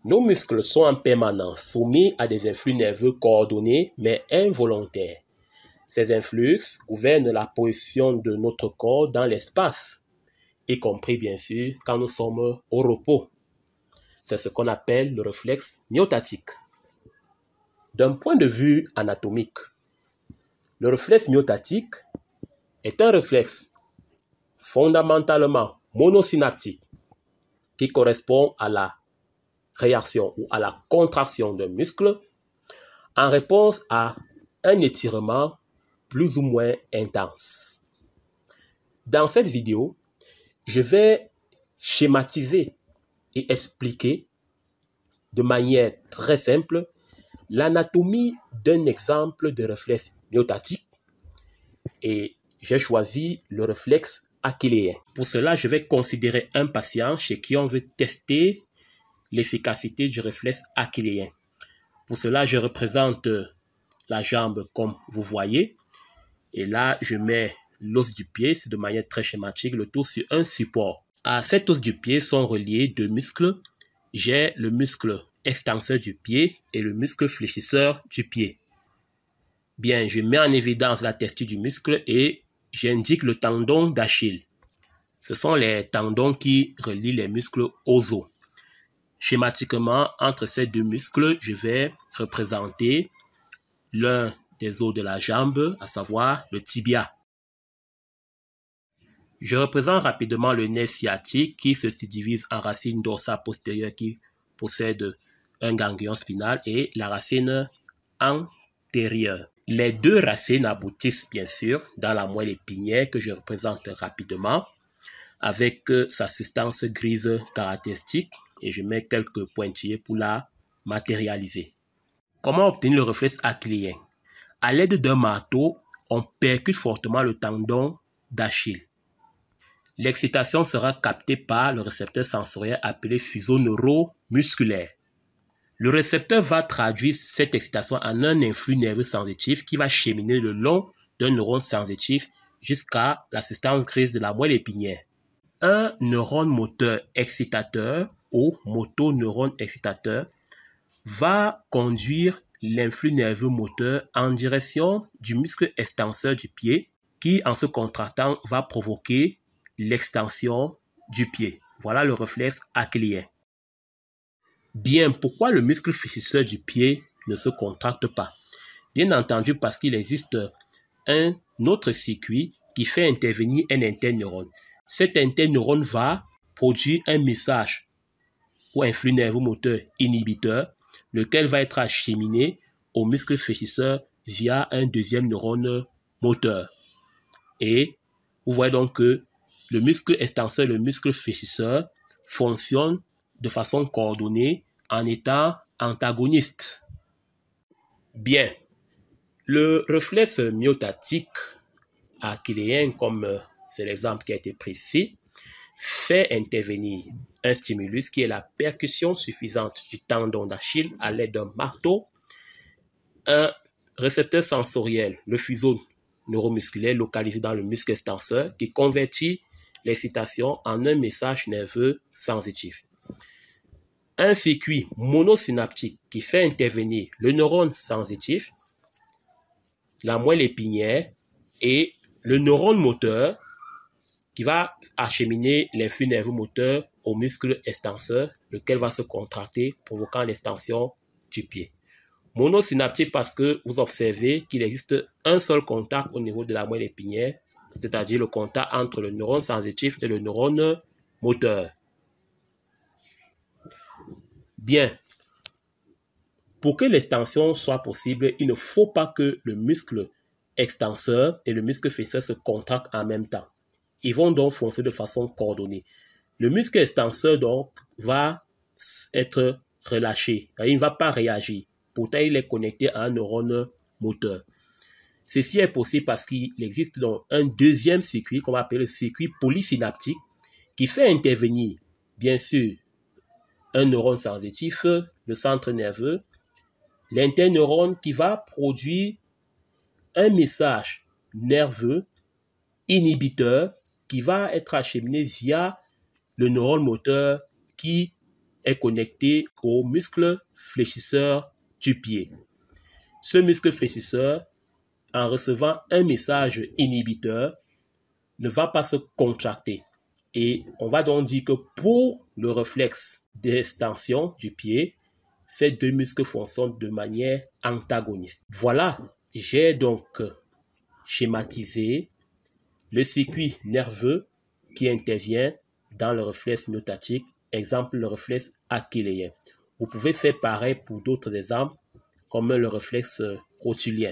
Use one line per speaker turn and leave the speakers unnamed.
Nos muscles sont en permanence soumis à des influx nerveux coordonnés mais involontaires. Ces influx gouvernent la position de notre corps dans l'espace, y compris bien sûr quand nous sommes au repos. C'est ce qu'on appelle le réflexe myotatique. D'un point de vue anatomique, le réflexe myotatique est un réflexe fondamentalement monosynaptique qui correspond à la réaction ou à la contraction d'un muscle en réponse à un étirement plus ou moins intense. Dans cette vidéo, je vais schématiser et expliquer de manière très simple l'anatomie d'un exemple de réflexe myotatique et j'ai choisi le réflexe achyléen. Pour cela, je vais considérer un patient chez qui on veut tester l'efficacité du réflexe achyléen. Pour cela, je représente la jambe comme vous voyez. Et là, je mets l'os du pied, c'est de manière très schématique, le tout sur un support. À cet os du pied sont reliés deux muscles. J'ai le muscle extenseur du pied et le muscle fléchisseur du pied. Bien, je mets en évidence la testure du muscle et j'indique le tendon d'Achille. Ce sont les tendons qui relient les muscles aux os. Schématiquement, entre ces deux muscles, je vais représenter l'un des os de la jambe, à savoir le tibia. Je représente rapidement le nerf sciatique qui se subdivise en racine dorsale postérieure qui possède un ganglion spinal et la racine antérieure. Les deux racines aboutissent bien sûr dans la moelle épinière que je représente rapidement avec sa substance grise caractéristique et je mets quelques pointillés pour la matérialiser. Comment obtenir le réflexe achyléen? À l'aide d'un marteau, on percute fortement le tendon d'Achille. L'excitation sera captée par le récepteur sensoriel appelé fuseau neuromusculaire. Le récepteur va traduire cette excitation en un influx nerveux sensitif qui va cheminer le long d'un neurone sensitif jusqu'à la substance grise de la moelle épinière. Un neurone moteur excitateur ou motoneurone excitateur va conduire l'influx nerveux moteur en direction du muscle extenseur du pied qui, en se contractant, va provoquer l'extension du pied. Voilà le réflexe achyléen. Bien, pourquoi le muscle fléchisseur du pied ne se contracte pas? Bien entendu parce qu'il existe un autre circuit qui fait intervenir un interneurone. Cet interneurone va produire un message ou un flux nerveux moteur inhibiteur, lequel va être acheminé au muscle fléchisseur via un deuxième neurone moteur. Et vous voyez donc que le muscle extenseur et le muscle fléchisseur fonctionnent de façon coordonnée en étant antagonistes. Bien, le réflexe myotatique achyléen, comme c'est l'exemple qui a été pris ici, fait intervenir un stimulus qui est la percussion suffisante du tendon d'Achille à l'aide d'un marteau, un récepteur sensoriel, le fuseau neuromusculaire localisé dans le muscle extenseur qui convertit l'excitation en un message nerveux sensitif. Un circuit monosynaptique qui fait intervenir le neurone sensitif, la moelle épinière et le neurone moteur qui va acheminer l'influx nerveux moteur au muscle extenseur, lequel va se contracter, provoquant l'extension du pied. Monosynaptique parce que vous observez qu'il existe un seul contact au niveau de la moelle épinière, c'est-à-dire le contact entre le neurone sensitif et le neurone moteur. Bien, pour que l'extension soit possible, il ne faut pas que le muscle extenseur et le muscle fléchisseur se contractent en même temps. Ils vont donc fonctionner de façon coordonnée. Le muscle extenseur donc va être relâché, il ne va pas réagir. Pourtant, il est connecté à un neurone moteur. Ceci est possible parce qu'il existe donc un deuxième circuit qu'on va appeler le circuit polysynaptique qui fait intervenir, bien sûr, un neurone sensitif, le centre nerveux, l'interneurone qui va produire un message nerveux inhibiteur qui va être acheminé via le neurone moteur qui est connecté au muscle fléchisseur du pied. Ce muscle fléchisseur, en recevant un message inhibiteur, ne va pas se contracter. Et on va donc dire que pour le réflexe d'extension du pied, ces deux muscles fonctionnent de manière antagoniste. Voilà, j'ai donc schématisé le circuit nerveux qui intervient dans le réflexe myotatique, exemple le réflexe achilléen. Vous pouvez faire pareil pour d'autres exemples, comme le réflexe rotulien.